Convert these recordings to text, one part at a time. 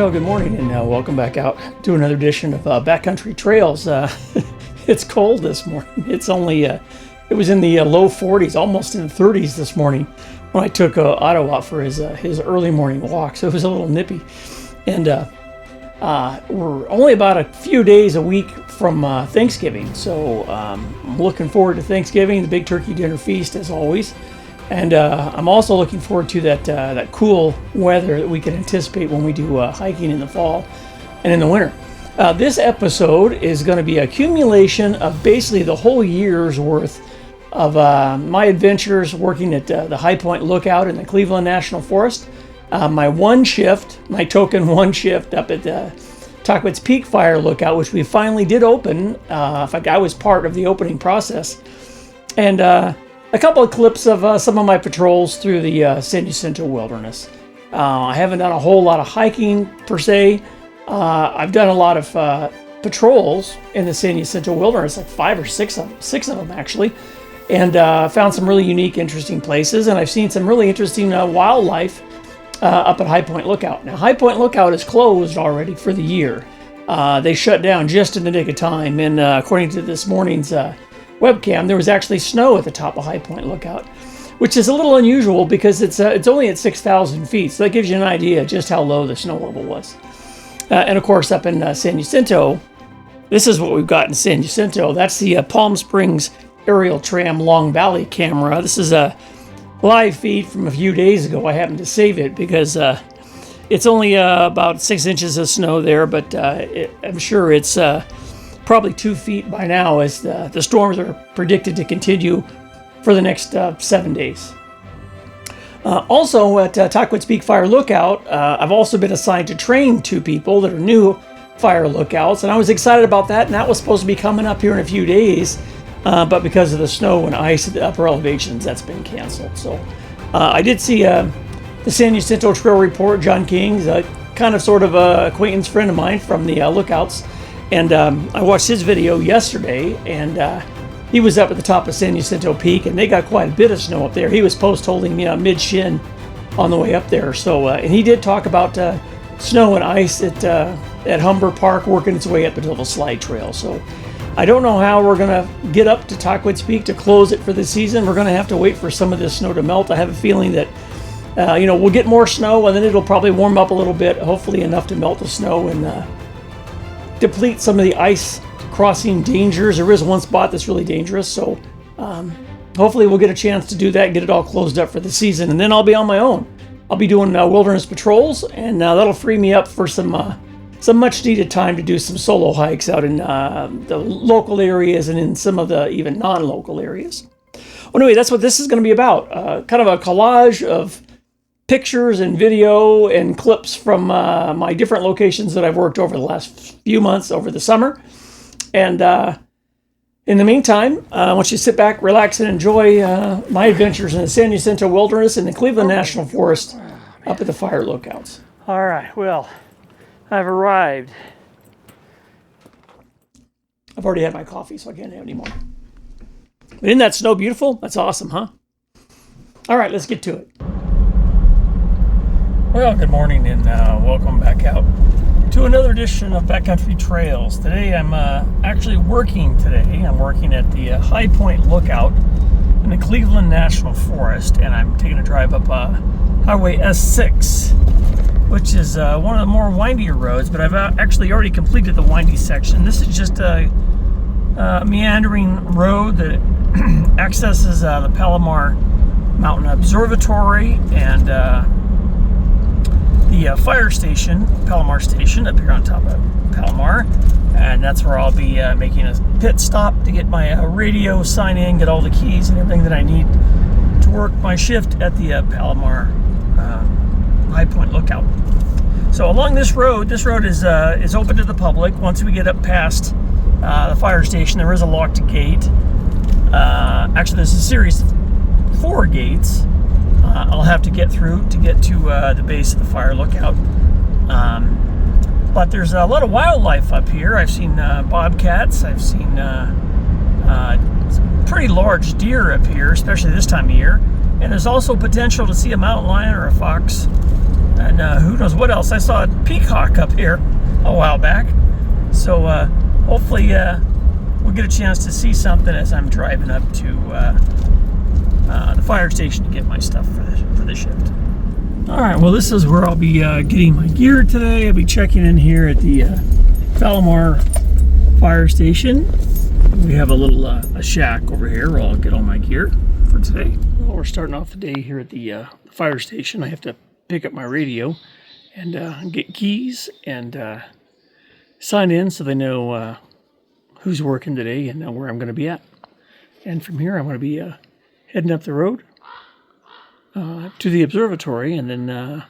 Well, good morning and welcome back out to another edition of Backcountry Trails. It's cold this morning. It's only, it was in the low 40s, almost in the 30s this morning when I took Otto out for his early morning walk. So it was a little nippy. And we're only about a few days a week from Thanksgiving. So I'm looking forward to Thanksgiving, the big turkey dinner feast as always. And I'm also looking forward to that cool weather that we can anticipate when we do hiking in the fall and in the winter. This episode is going to be an accumulation of basically the whole year's worth of my adventures working at the High Point Lookout in the Cleveland National Forest. My token one shift up at the Tockwitz Peak Fire Lookout, which we finally did open. In fact, I was part of the opening process. And a couple of clips of some of my patrols through the San Jacinto Wilderness. I haven't done a whole lot of hiking per se. I've done a lot of patrols in the San Jacinto Wilderness, like six of them actually, and found some really unique, interesting places. And I've seen some really interesting wildlife up at High Point Lookout. Now, High Point Lookout is closed already for the year. They shut down just in the nick of time, and according to this morning's webcam, there was actually snow at the top of High Point Lookout, which is a little unusual because it's only at 6,000 feet, so that gives you an idea just how low the snow level was. And of course, up in San Jacinto, this is what we've got in San Jacinto. That's the Palm Springs Aerial Tram Long Valley camera. This is a live feed from a few days ago. I happened to save it because it's only about 6 inches of snow there, but I'm sure it's probably 2 feet by now, as the storms are predicted to continue for the next 7 days. Also at Tockwitz Peak Fire Lookout, I've also been assigned to train 2 people that are new fire lookouts, and I was excited about that, and that was supposed to be coming up here in a few days, but because of the snow and ice at the upper elevations, that's been canceled. So I did see the San Jacinto Trail Report, John King's kind of sort of a acquaintance friend of mine from the lookouts. And I watched his video yesterday, and he was up at the top of San Jacinto Peak, and they got quite a bit of snow up there. He was post-holding mid-shin on the way up there. So, and he did talk about snow and ice at Humber Park working its way up until the slide trail. So I don't know how we're going to get up to Tockwitz Peak to close it for the season. We're going to have to wait for some of this snow to melt. I have a feeling that we'll get more snow, and then it'll probably warm up a little bit, hopefully enough to melt the snow and deplete some of the ice crossing dangers. There is one spot that's really dangerous, so hopefully we'll get a chance to do that and get it all closed up for the season, and then I'll be on my own. I'll be doing wilderness patrols, and that'll free me up for some much needed time to do some solo hikes out in the local areas and in some of the even non-local areas. Well, anyway, that's what this is going to be about. Kind of a collage of pictures and video and clips from my different locations that I've worked over the last few months over the summer. And in the meantime, I want you to sit back, relax, and enjoy my adventures in the San Jacinto Wilderness and the Cleveland National Forest up at the fire lookouts. All right, well, I've arrived. I've already had my coffee, so I can't have any more. But isn't that snow beautiful? That's awesome, huh? All right, let's get to it. Well, good morning and welcome back out to another edition of Backcountry Trails. Today I'm actually working today. I'm working at the High Point Lookout in the Cleveland National Forest, and I'm taking a drive up Highway S6, which is one of the more windier roads, but I've actually already completed the windy section. This is just a meandering road that accesses the Palomar Mountain Observatory and the fire station, Palomar Station, up here on top of Palomar, and that's where I'll be making a pit stop to get my radio, sign in, get all the keys and everything that I need to work my shift at the Palomar High Point Lookout. So along this road is open to the public. Once we get up past the fire station, there is a locked gate. Actually, there's a series of 4 gates I'll have to get through to get to the base of the fire lookout. But there's a lot of wildlife up here. I've seen bobcats. I've seen pretty large deer up here, especially this time of year. And there's also potential to see a mountain lion or a fox And who knows what else. I saw a peacock up here a while back. So hopefully we'll get a chance to see something as I'm driving up to the fire station to get my stuff for the shift. All right, well, this is where I'll be getting my gear today. I'll be checking in here at the Palomar fire station. We have a little a shack over here where I'll get all my gear for today. Well, we're starting off the day here at the fire station. I have to pick up my radio and get keys and sign in so they know who's working today and where I'm going to be at. And from here, I'm going to be heading up the road to the observatory and then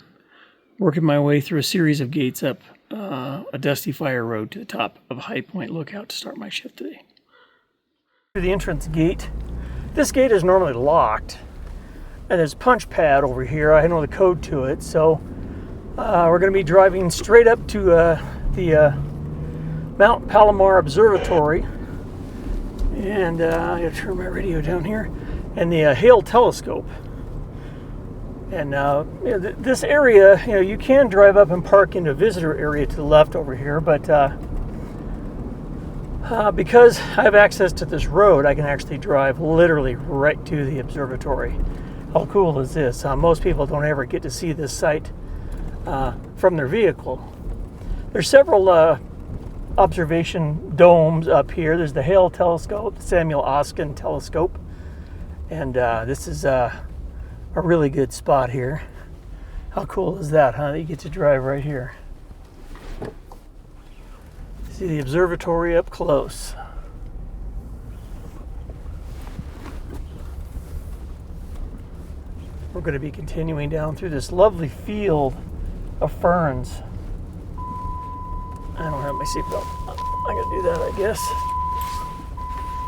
working my way through a series of gates up a dusty fire road to the top of a High Point lookout to start my shift today. To the entrance gate. This gate is normally locked, and there's a punch pad over here. I know the code to it, so we're going to be driving straight up to the Mount Palomar Observatory, and I got to turn my radio down here, and the Hale telescope. And this area, you can drive up and park into a visitor area to the left over here, but because I have access to this road, I can actually drive literally right to the observatory. How cool is this? Most people don't ever get to see this site from their vehicle. There's several observation domes up here. There's the Hale telescope, the Samuel Oskin telescope, and this is a really good spot here. How cool is that, huh? You get to drive right here. See the observatory up close. We're going to be continuing down through this lovely field of ferns. I don't have my seatbelt. I'm going to do that, I guess.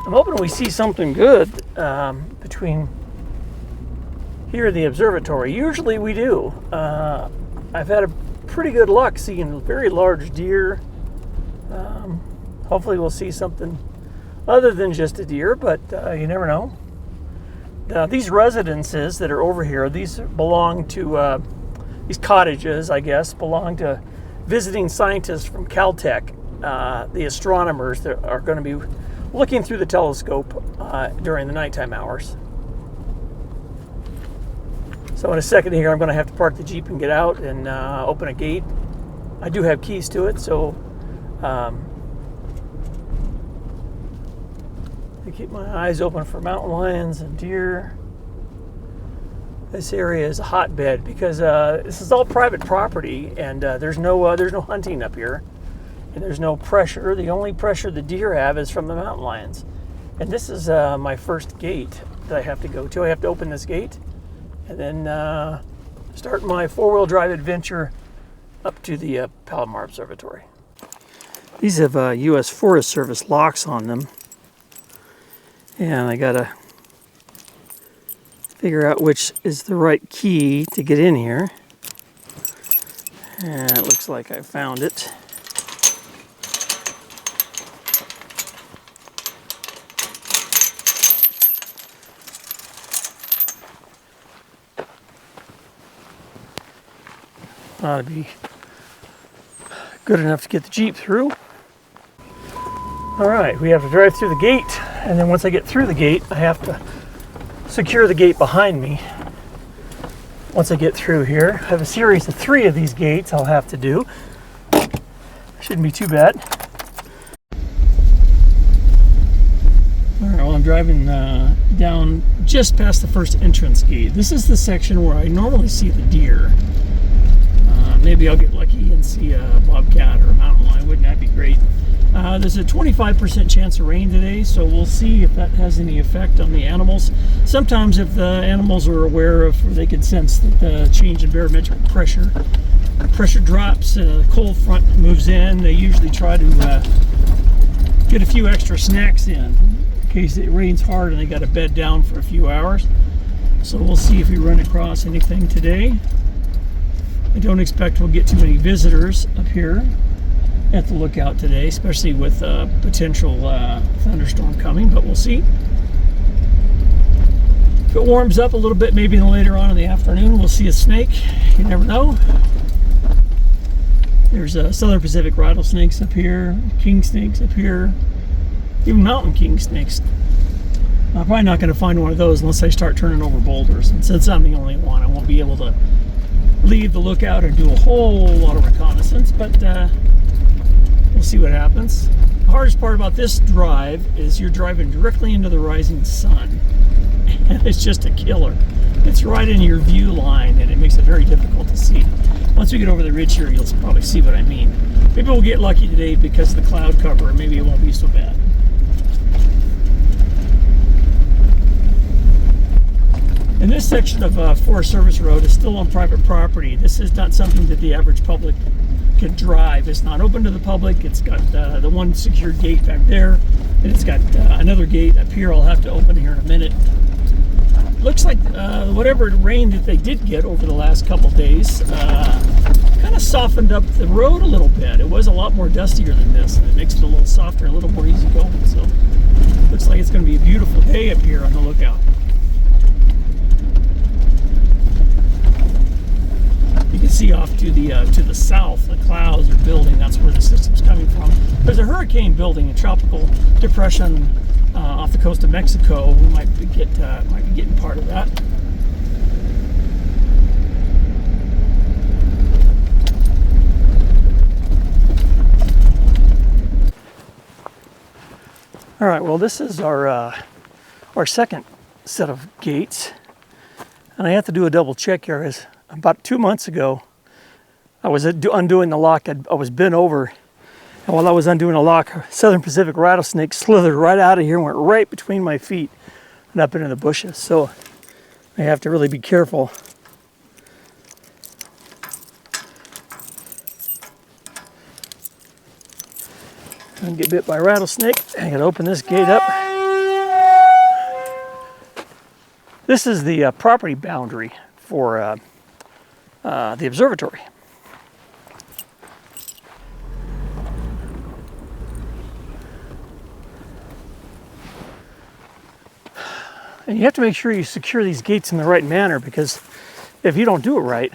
I'm hoping we see something good between here and the observatory. Usually we do. I've had a pretty good luck seeing very large deer. Hopefully we'll see something other than just a deer, but you never know. These residences that are over here, these belong to, these cottages, I guess, belong to visiting scientists from Caltech, the astronomers that are going to be looking through the telescope during the nighttime hours. So in a second here, I'm going to have to park the Jeep and get out and open a gate. I do have keys to it, so I keep my eyes open for mountain lions and deer. This area is a hotbed because this is all private property, and there's no hunting up here, and there's no pressure. The only pressure the deer have is from the mountain lions. And this is my first gate that I have to go to. I have to open this gate and then start my four-wheel drive adventure up to the Palomar Observatory. These have U.S. Forest Service locks on them, and I gotta figure out which is the right key to get in here. And it looks like I found it. Ought to be good enough to get the Jeep through. All right, we have to drive through the gate, and then once I get through the gate, I have to secure the gate behind me. Once I get through here, I have a series of 3 of these gates I'll have to do. Shouldn't be too bad. All right, well, I'm driving down just past the first entrance gate. This is the section where I normally see the deer. Maybe I'll get lucky and see a bobcat or a mountain lion. Wouldn't that be great? There's a 25% chance of rain today, so we'll see if that has any effect on the animals. Sometimes if the animals are aware of, or they can sense that the change in barometric pressure drops, the cold front moves in, they usually try to get a few extra snacks in case it rains hard and they got to bed down for a few hours. So we'll see if we run across anything today. I don't expect we'll get too many visitors up here at the lookout today, especially with a potential thunderstorm coming, but we'll see. If it warms up a little bit, maybe later on in the afternoon, we'll see a snake. You never know. There's Southern Pacific rattlesnakes up here, king snakes up here, even mountain king snakes. I'm probably not going to find one of those unless I start turning over boulders. And since I'm the only one, I won't be able to leave the lookout and do a whole lot of reconnaissance, but we'll see what happens. The hardest part about this drive is you're driving directly into the rising sun. And it's just a killer. It's right in your view line, and it makes it very difficult to see. Once we get over the ridge here, you'll probably see what I mean. Maybe we'll get lucky today because of the cloud cover, and maybe it won't be so bad. And this section of Forest Service Road is still on private property. This is not something that the average public can drive. It's not open to the public. It's got the one secured gate back there, and it's got another gate up here I'll have to open here in a minute. Looks like whatever rain that they did get over the last couple days kind of softened up the road a little bit. It was a lot more dustier than this, and it makes it a little softer, a little more easy going. So looks like it's going to be a beautiful day up here on the lookout. You can see off to the south, the clouds are building. That's where the system's coming from. There's a hurricane building, a tropical depression off the coast of Mexico. We might be getting part of that. All right. Well, this is our second set of gates, and I have to do a double check here. As about 2 months ago, I was undoing the lock. I was bent over, and while I was undoing the lock, a Southern Pacific rattlesnake slithered right out of here and went right between my feet and up into the bushes. So I have to really be careful. And get bit by a rattlesnake. I gotta open this gate up. This is the property boundary for the observatory. And you have to make sure you secure these gates in the right manner, because if you don't do it right,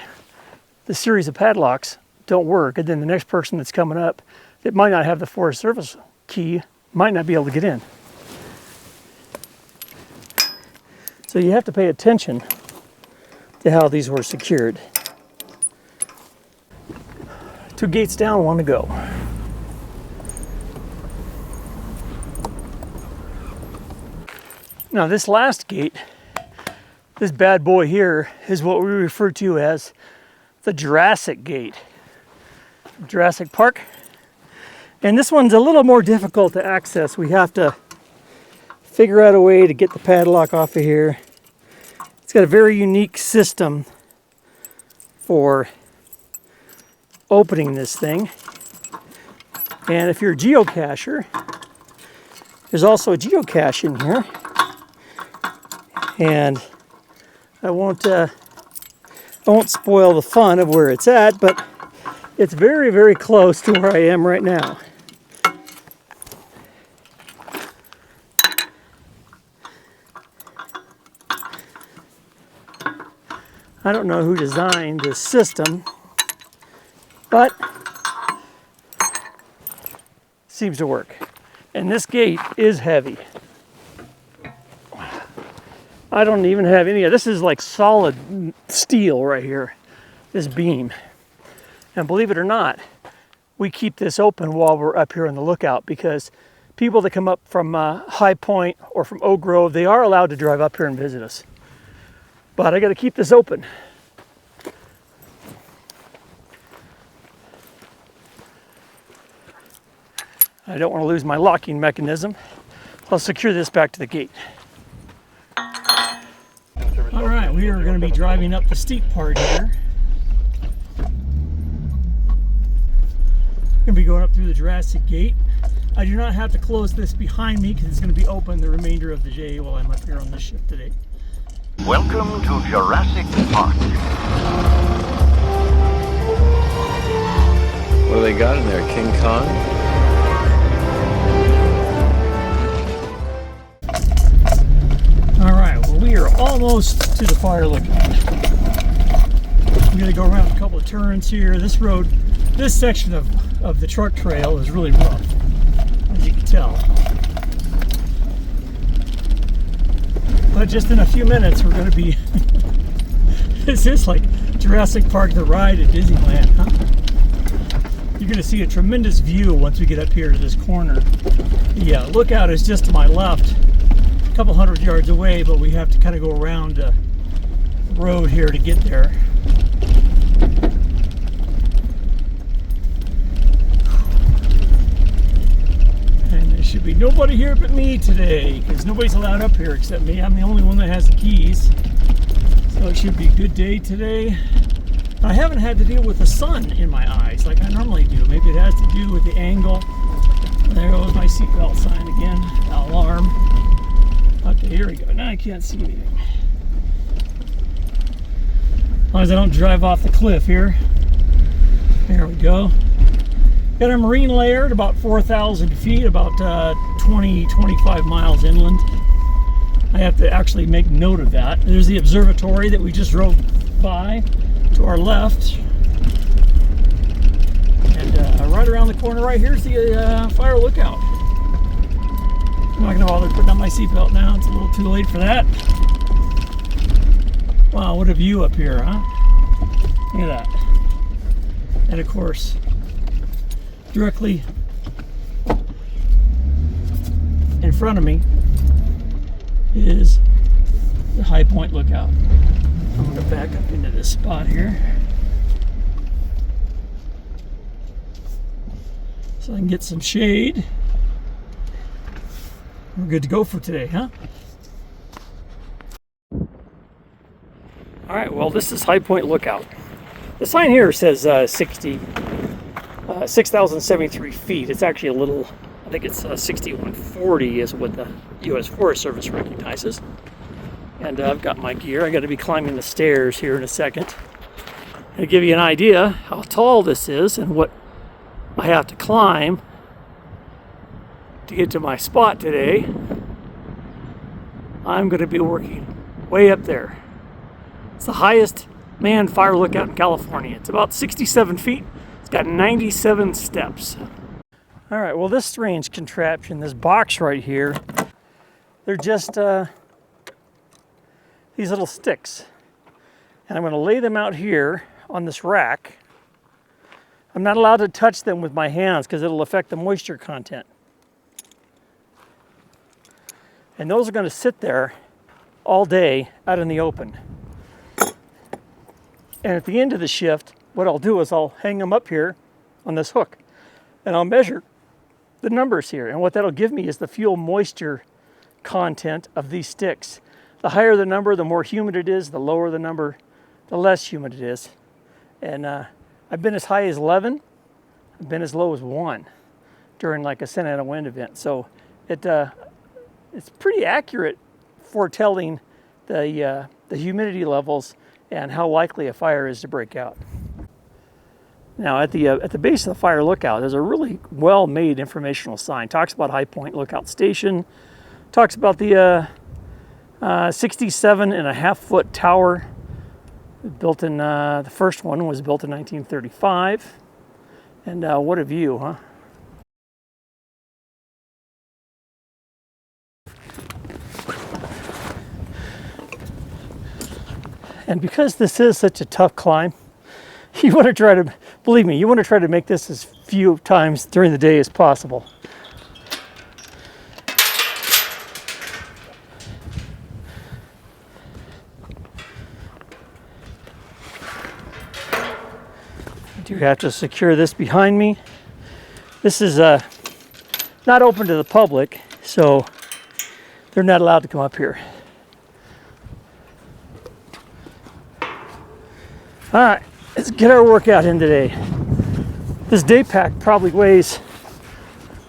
the series of padlocks don't work, and then the next person that's coming up that might not have the Forest Service key might not be able to get in. So you have to pay attention to how these were secured. 2 gates down, 1 to go. Now this last gate, this bad boy here, is what we refer to as the Jurassic Gate. Jurassic Park. And this one's a little more difficult to access. We have to figure out a way to get the padlock off of here. It's got a very unique system for opening this thing. And if you're a geocacher, there's also a geocache in here. And I won't spoil the fun of where it's at, but it's very, very close to where I am right now. I don't know who designed this system, but it seems to work. And this gate is heavy. I don't even have any of this. Is like solid steel right here, this beam. And believe it or not, we keep this open while we're up here on the lookout, because people that come up from High Point or from Oak Grove, they are allowed to drive up here and visit us. But I got to keep this open. I don't want to lose my locking mechanism. I'll secure this back to the gate. All right, we are going to be driving up the steep part here. Going to be going up through the Jurassic Gate. I do not have to close this behind me because it's going to be open the remainder of the day while I'm up here on this ship today. Welcome to Jurassic Park. What do they got in there? King Kong? All right, well, we are almost to the fire lookout. I'm gonna go around a couple of turns here. This road, this section of the truck trail is really rough, as you can tell. But just in a few minutes, we're gonna be, this is like Jurassic Park the ride at Disneyland, huh? You're gonna see a tremendous view once we get up here to this corner. The lookout is just to my left, a couple hundred yards away, but we have to kind of go around the road here to get there. And there should be nobody here but me today, because nobody's allowed up here except me. I'm the only one that has the keys. So it should be a good day today. I haven't had to deal with the sun in my eyes like I normally do. Maybe it has to do with the angle. There goes my seatbelt sign again, alarm. Okay, here we go. Now I can't see anything. As long as I don't drive off the cliff here. There we go. Got a marine layer at about 4,000 feet, about 25 miles inland. I have to actually make note of that. There's the observatory that we just drove by to our left. And right around the corner right here is the fire lookout. I'm not going to bother putting on my seatbelt now. It's a little too late for that. Wow, what a view up here, huh? Look at that. And of course, directly in front of me is the High Point Lookout. I'm going to back up into this spot here so I can get some shade. We're good to go for today, huh? All right, well, this is High Point Lookout. The sign here says 6,073 feet. It's actually a little, I think it's 6,140 is what the U.S. Forest Service recognizes. And I've got my gear. I got to be climbing the stairs here in a second. To give you an idea how tall this is and what I have to climb to get to my spot today, I'm going to be working way up there. It's the highest manned fire lookout in California. It's about 67 feet. It's got 97 steps. All right, well, this strange contraption, this box right here, they're just these little sticks. And I'm going to lay them out here on this rack. I'm not allowed to touch them with my hands because it'll affect the moisture content. And those are going to sit there all day out in the open. And at the end of the shift, what I'll do is I'll hang them up here on this hook and I'll measure the numbers here. And what that'll give me is the fuel moisture content of these sticks. The higher the number, the more humid it is. The lower the number, the less humid it is. And I've been as high as 11. I've been as low as 1 during like a Santa Ana wind event. So it's pretty accurate foretelling the humidity levels and how likely a fire is to break out. Now at the base of the fire lookout, there's a really well-made informational sign. Talks about High Point Lookout Station. Talks about the 67.5-foot tower. Built in the first one was built in 1935. And what a view, huh? And because this is such a tough climb, you want to try to, believe me, you want to try to make this as few times during the day as possible. I do have to secure this behind me. This is not open to the public, so they're not allowed to come up here. All right, let's get our workout in today. This day pack probably weighs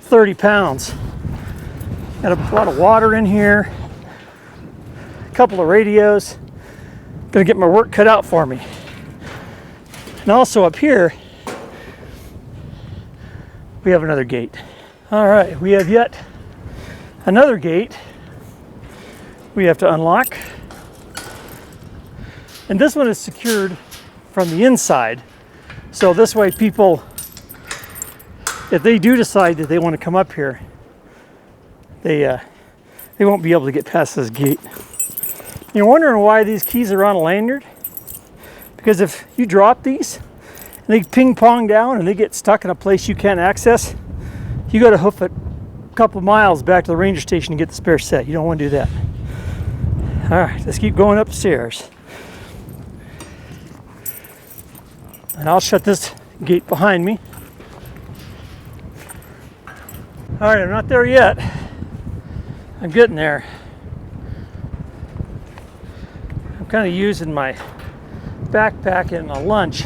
30 pounds. Got a lot of water in here, a couple of radios. Gonna get my work cut out for me. And also up here, we have another gate. All right, we have yet another gate we have to unlock. And this one is secured from the inside. So this way people, if they do decide that they want to come up here, they won't be able to get past this gate. You're wondering why these keys are on a lanyard? Because if you drop these and they ping pong down and they get stuck in a place you can't access, you got to hoof it a couple miles back to the ranger station to get the spare set. You don't want to do that. All right, let's keep going upstairs. And I'll shut this gate behind me. All right, I'm not there yet. I'm getting there. I'm kind of using my backpack and a lunch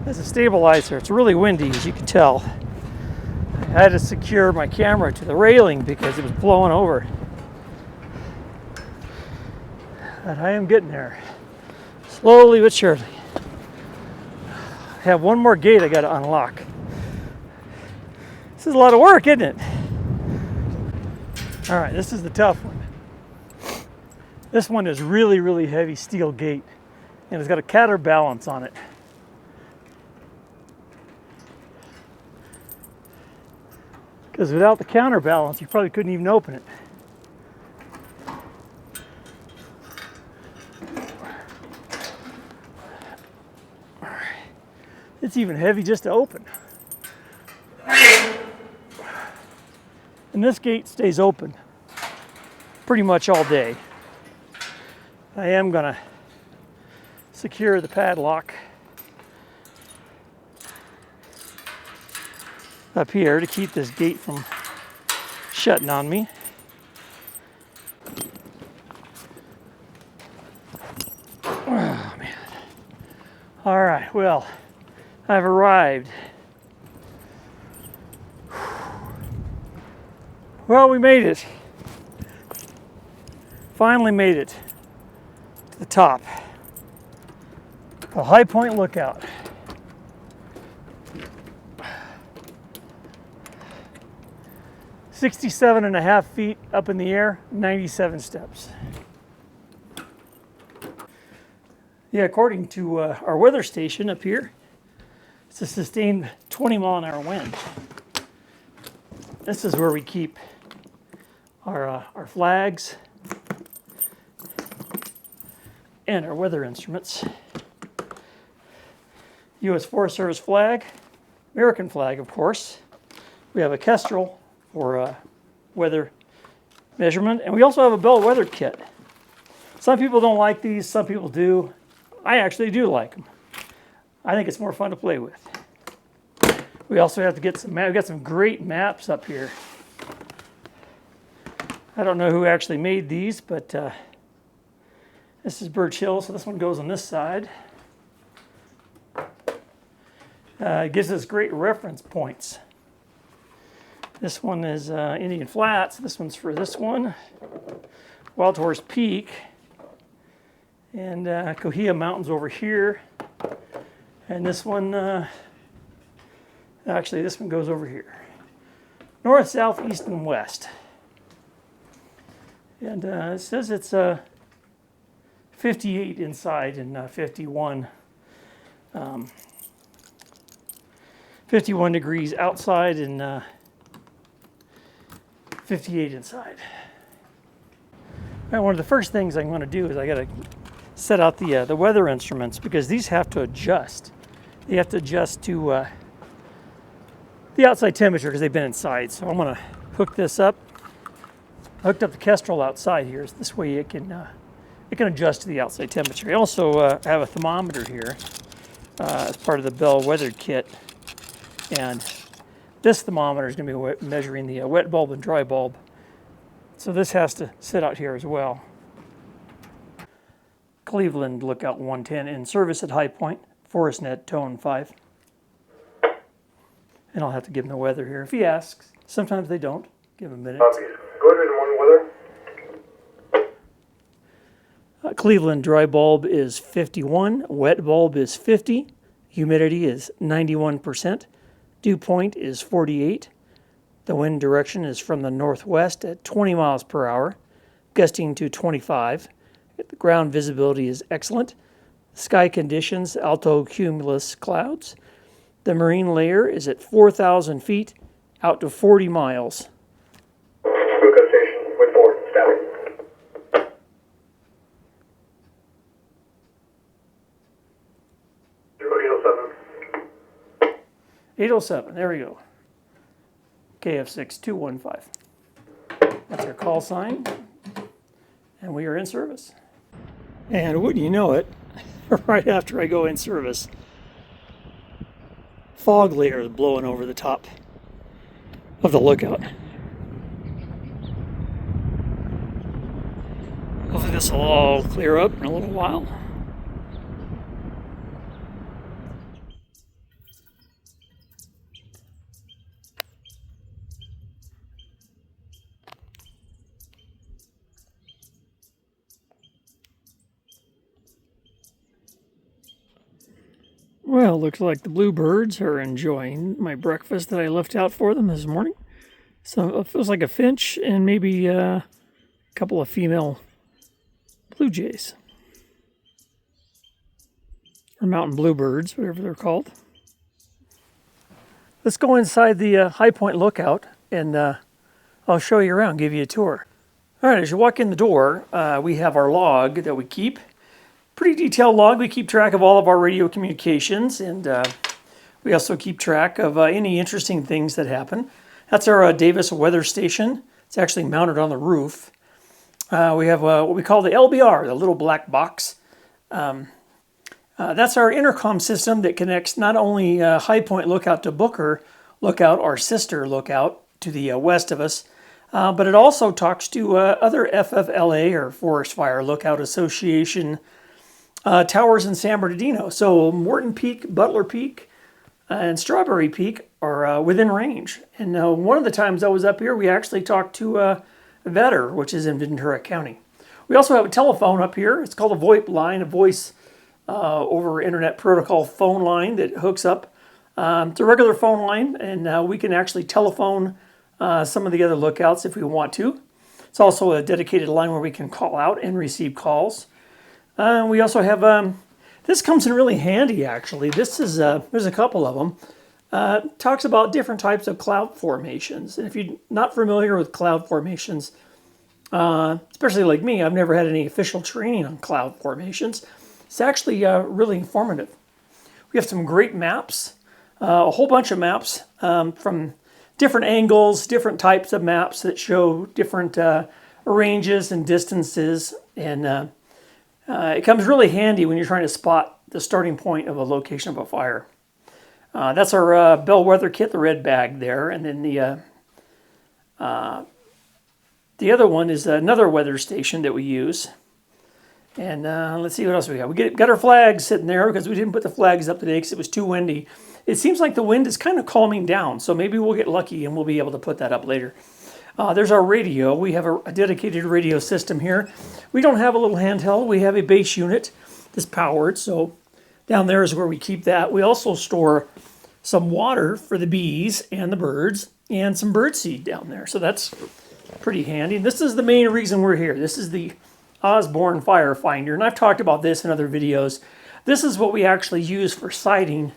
as a stabilizer. It's really windy, as you can tell. I had to secure my camera to the railing because it was blowing over. But I am getting there, slowly but surely. I have one more gate I got to unlock. This is a lot of work, isn't it? All right, this is the tough one. This one is really, really heavy steel gate, and it's got a counterbalance on it. Because without the counterbalance, you probably couldn't even open it. It's even heavy just to open. And this gate stays open pretty much all day. I am going to secure the padlock up here to keep this gate from shutting on me. Oh, man. All right, well, I've arrived. Well, we made it. Finally made it to the top. The High Point Lookout. $67.5 feet up in the air, 97 steps. Yeah, according to our weather station up here, it's a sustained 20-mile-an-hour wind. This is where we keep our flags and our weather instruments. U.S. Forest Service flag, American flag, of course. We have a Kestrel for weather measurement, and we also have a bellwether kit. Some people don't like these, some people do. I actually do like them. I think it's more fun to play with. We also have to get some, we've got some great maps up here. I don't know who actually made these, but this is Birch Hill, so this one goes on this side. It gives us great reference points. This one is Indian Flats. This one's for this one. Wild Horse Peak. And Cohia Mountains over here. And this one, actually this one goes over here. North, south, east, and west. And it says it's 58 inside and 51 degrees outside and 58 inside. Now, one of the first things I'm going to do is I got to set out the weather instruments, because these have to adjust. They have to adjust to the outside temperature because they've been inside. So I'm going to hook this up. I hooked up the Kestrel outside here, so this way it can adjust to the outside temperature. I also have a thermometer here as part of the bellwether kit, and this thermometer is going to be measuring the wet bulb and dry bulb. So this has to sit out here as well. Cleveland Lookout 110 in service at High Point, ForestNet Tone 5. And I'll have to give him the weather here if he asks. Sometimes they don't. Give him a minute. Go ahead and one weather. Cleveland dry bulb is 51, wet bulb is 50, humidity is 91%, dew point is 48, the wind direction is from the northwest at 20 miles per hour, gusting to 25, the ground visibility is excellent, Sky conditions, alto cumulus clouds. The marine layer is at 4,000 feet, out to 40 miles. Luca Station, wind 4, static. 807. 807, there we go. KF6 215. That's our call sign, and we are in service. And wouldn't you know it, right after I go in service, fog layer is blowing over the top of the lookout. Hopefully this will all clear up in a little while. Well, looks like the bluebirds are enjoying my breakfast that I left out for them this morning. So it feels like a finch and maybe a couple of female blue jays. Or mountain bluebirds, whatever they're called. Let's go inside the High Point Lookout and I'll show you around, give you a tour. All right, as you walk in the door, we have our log that we keep. Pretty detailed log. We keep track of all of our radio communications, and we also keep track of any interesting things that happen. That's our Davis weather station. It's actually mounted on the roof. We have what we call the LBR, the little black box. That's our intercom system that connects not only High Point Lookout to Booker Lookout, our sister lookout to the west of us, but it also talks to other FFLA, or Forest Fire Lookout Association, towers in San Bernardino. So Morton Peak, Butler Peak, and Strawberry Peak are within range. And one of the times I was up here, we actually talked to Vetter, which is in Ventura County. We also have a telephone up here. It's called a VoIP line, a voice over internet protocol phone line that hooks up. It's a regular phone line, and we can actually telephone some of the other lookouts if we want to. It's also a dedicated line where we can call out and receive calls. We also have, this comes in really handy actually. This is, there's a couple of them. Talks about different types of cloud formations. And if you're not familiar with cloud formations, especially like me, I've never had any official training on cloud formations. It's actually really informative. We have some great maps, a whole bunch of maps from different angles, different types of maps that show different ranges and distances, and it comes really handy when you're trying to spot the starting point of a location of a fire. That's our bellwether kit, the red bag there, and then the other one is another weather station that we use. And let's see what else we got. We got our flags sitting there because we didn't put the flags up today because it was too windy. It seems like the wind is kind of calming down, so maybe we'll get lucky and we'll be able to put that up later. There's our radio. We have a dedicated radio system here. We don't have a little handheld. We have a base unit that's powered, so down there is where we keep that. We also store some water for the bees and the birds and some bird seed down there, so that's pretty handy. This is the main reason we're here. This is the Osborne Fire Finder, and I've talked about this in other videos. This is what we actually use for sighting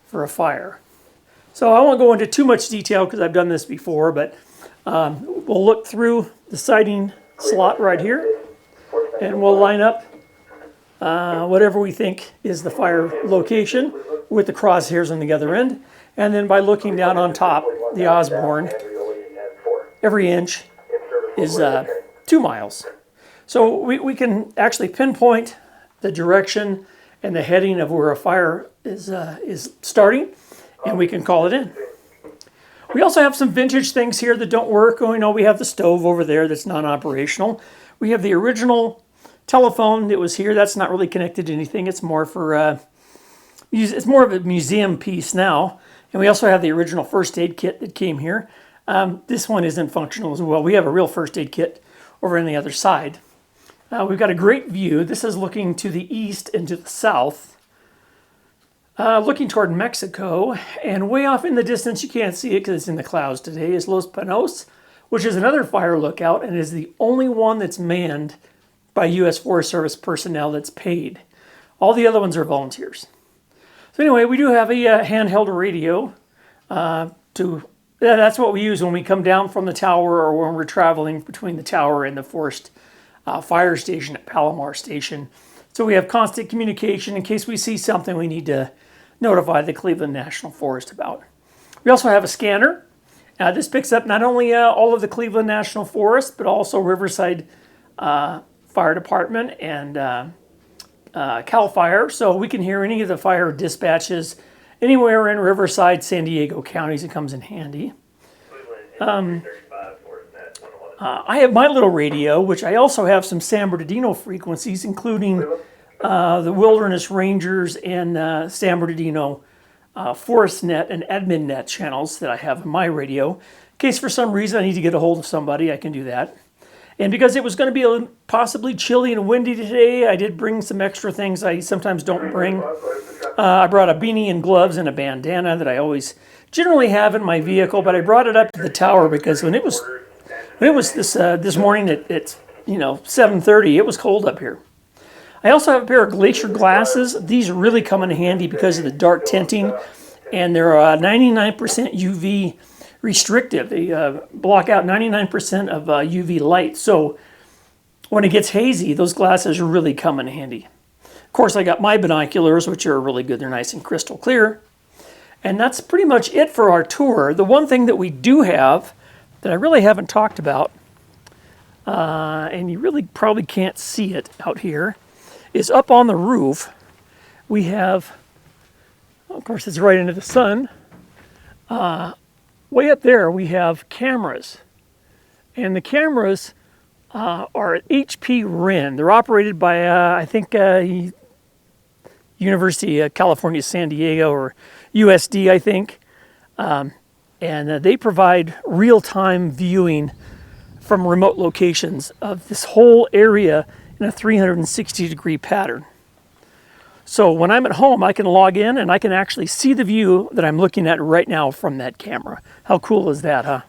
for a fire. So I won't go into too much detail because I've done this before, but we'll look through the sighting slot right here, and we'll line up whatever we think is the fire location with the crosshairs on the other end. And then by looking down on top, the Osborne, every inch is 2 miles. So we can actually pinpoint the direction and the heading of where a fire is starting, and we can call it in. We also have some vintage things here that don't work. Oh, you know, we have the stove over there that's non-operational. We have the original telephone that was here. That's not really connected to anything. It's more for it's more of a museum piece now. And we also have the original first aid kit that came here. This one isn't functional as well. We have a real first aid kit over on the other side. We've got a great view. This is looking to the east and to the south. Looking toward Mexico, and way off in the distance, you can't see it because it's in the clouds today, is Los Pinos, which is another fire lookout and is the only one that's manned by U.S. Forest Service personnel that's paid. All the other ones are volunteers. So anyway, we do have a handheld radio. That's what we use when we come down from the tower or when we're traveling between the tower and the forest fire station at Palomar Station. So we have constant communication in case we see something we need to notify the Cleveland National Forest about. We also have a scanner. This picks up not only all of the Cleveland National Forest, but also Riverside Fire Department and CAL FIRE. So we can hear any of the fire dispatches anywhere in Riverside, San Diego counties. It comes in handy. I have my little radio, which I also have some San Bernardino frequencies, including the Wilderness Rangers and San Bernardino Forest Net and Admin Net channels that I have in my radio. In case for some reason I need to get a hold of somebody, I can do that. And because it was going to be possibly chilly and windy today, I did bring some extra things I sometimes don't bring. I brought a beanie and gloves and a bandana that I always generally have in my vehicle, but I brought it up to the tower because when it was this morning at 7:30, it was cold up here. I also have a pair of glacier glasses. These really come in handy because of the dark tinting, and they're 99% UV restrictive. They block out 99% of UV light. So when it gets hazy, those glasses really come in handy. Of course, I got my binoculars, which are really good. They're nice and crystal clear. And that's pretty much it for our tour. The one thing that we do have that I really haven't talked about, and you really probably can't see it out here, is up on the roof. We have, of course, it's right into the sun. Way up there, we have cameras. And the cameras are HP RIN. They're operated by, I think, University of California, San Diego, or USD, I think. And they provide real-time viewing from remote locations of this whole area in a 360-degree pattern. So when I'm at home, I can log in and I can actually see the view that I'm looking at right now from that camera. How cool is that, huh?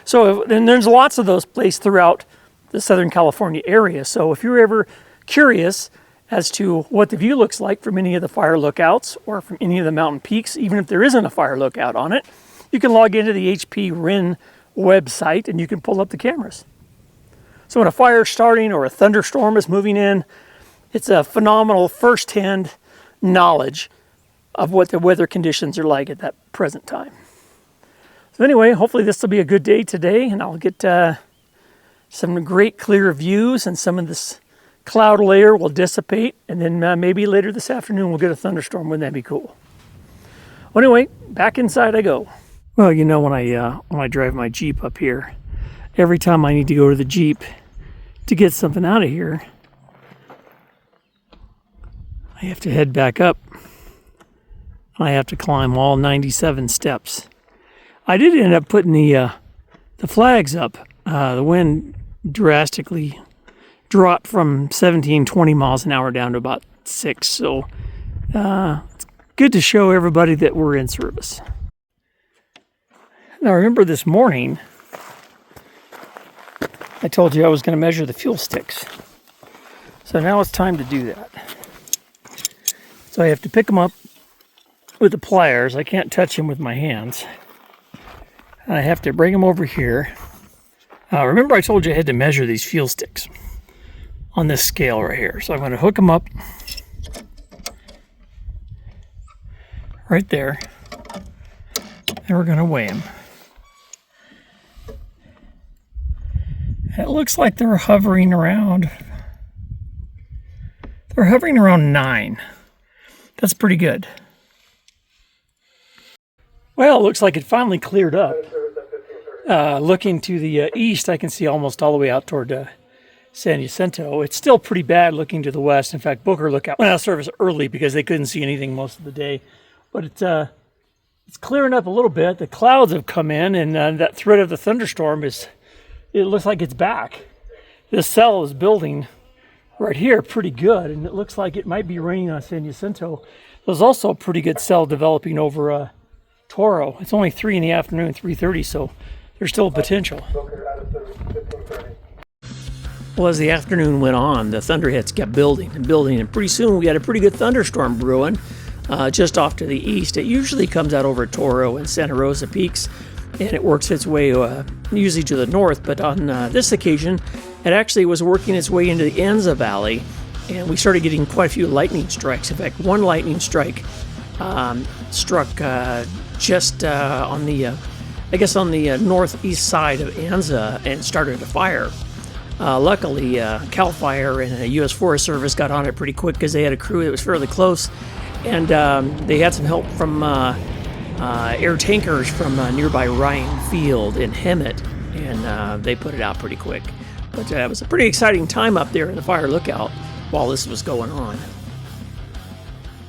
So, and there's lots of those placed throughout the Southern California area. So if you're ever curious as to what the view looks like from any of the fire lookouts or from any of the mountain peaks, even if there isn't a fire lookout on it, you can log into the HP RIN website and you can pull up the cameras. So when a fire's starting or a thunderstorm is moving in, it's a phenomenal first-hand knowledge of what the weather conditions are like at that present time. So anyway, hopefully this will be a good day today, and I'll get some great clear views, and some of this cloud layer will dissipate, and then maybe later this afternoon we'll get a thunderstorm. Wouldn't that be cool? Well, anyway, back inside I go. Well, you know, when I drive my Jeep up here, every time I need to go to the Jeep to get something out of here, I have to head back up. I have to climb all 97 steps. I did end up putting the flags up. The wind drastically dropped from 17, 20 miles an hour down to about 6. So it's good to show everybody that we're in service. Now remember this morning, I told you I was going to measure the fuel sticks. So now it's time to do that. So I have to pick them up with the pliers. I can't touch them with my hands. I have to bring them over here. Remember I told you I had to measure these fuel sticks on this scale right here. So I'm going to hook them up right there. And we're going to weigh them. It looks like they're hovering around 9. That's pretty good. Well, it looks like it finally cleared up. Looking to the east, I can see almost all the way out toward San Jacinto. It's still pretty bad looking to the west. In fact, Booker Lookout went out of service early because they couldn't see anything most of the day. But it's clearing up a little bit. The clouds have come in, and that threat of the thunderstorm it looks like it's back. This cell is building right here pretty good, and it looks like it might be raining on San Jacinto. There's also a pretty good cell developing over Toro. It's only 3 in the afternoon, 3:30, so there's still potential. Well, as the afternoon went on, the thunderheads kept building and building, and pretty soon we had a pretty good thunderstorm brewing just off to the east. It usually comes out over Toro and Santa Rosa peaks, and it works its way usually to the north, but on this occasion, it actually was working its way into the Anza Valley, and we started getting quite a few lightning strikes. In fact, one lightning strike struck just on the northeast side of Anza and started a fire. Luckily, CAL FIRE and the U.S. Forest Service got on it pretty quick because they had a crew that was fairly close, and they had some help from air tankers from nearby Ryan Field in Hemet, and they put it out pretty quick. But it was a pretty exciting time up there in the fire lookout while this was going on.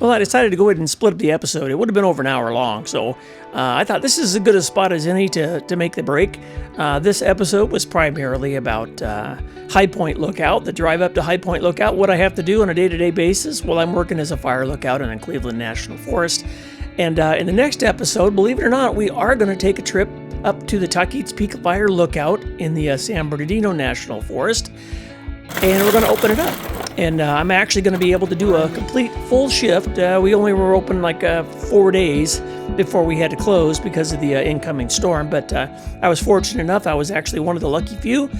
Well, I decided to go ahead and split up the episode. It would have been over an hour long, so I thought this is as good a spot as any to make the break. This episode was primarily about High Point Lookout, the drive up to High Point Lookout, what I have to do on a day-to-day basis while I'm working as a fire lookout in Cleveland National Forest. And in the next episode, believe it or not, we are going to take a trip up to the Tuckeets Peak Fire Lookout in the San Bernardino National Forest, and we're going to open it up. And I'm actually going to be able to do a complete full shift. We only were open like 4 days before we had to close because of the incoming storm. But I was fortunate enough. I was actually one of the lucky few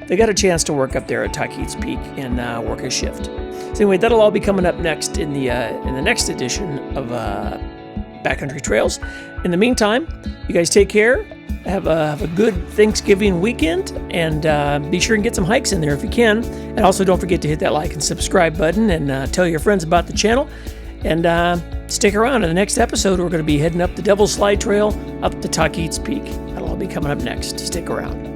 that got a chance to work up there at Tuckeets Peak and work a shift. So anyway, that'll all be coming up next in the next edition of Backcountry Trails. In the meantime, you guys take care. Have a good Thanksgiving weekend, and be sure and get some hikes in there if you can. And also don't forget to hit that like and subscribe button, and tell your friends about the channel. And stick around. In the next episode, we're going to be heading up the Devil's Slide Trail up to Tuckeets Peak. That'll all be coming up next. Stick around.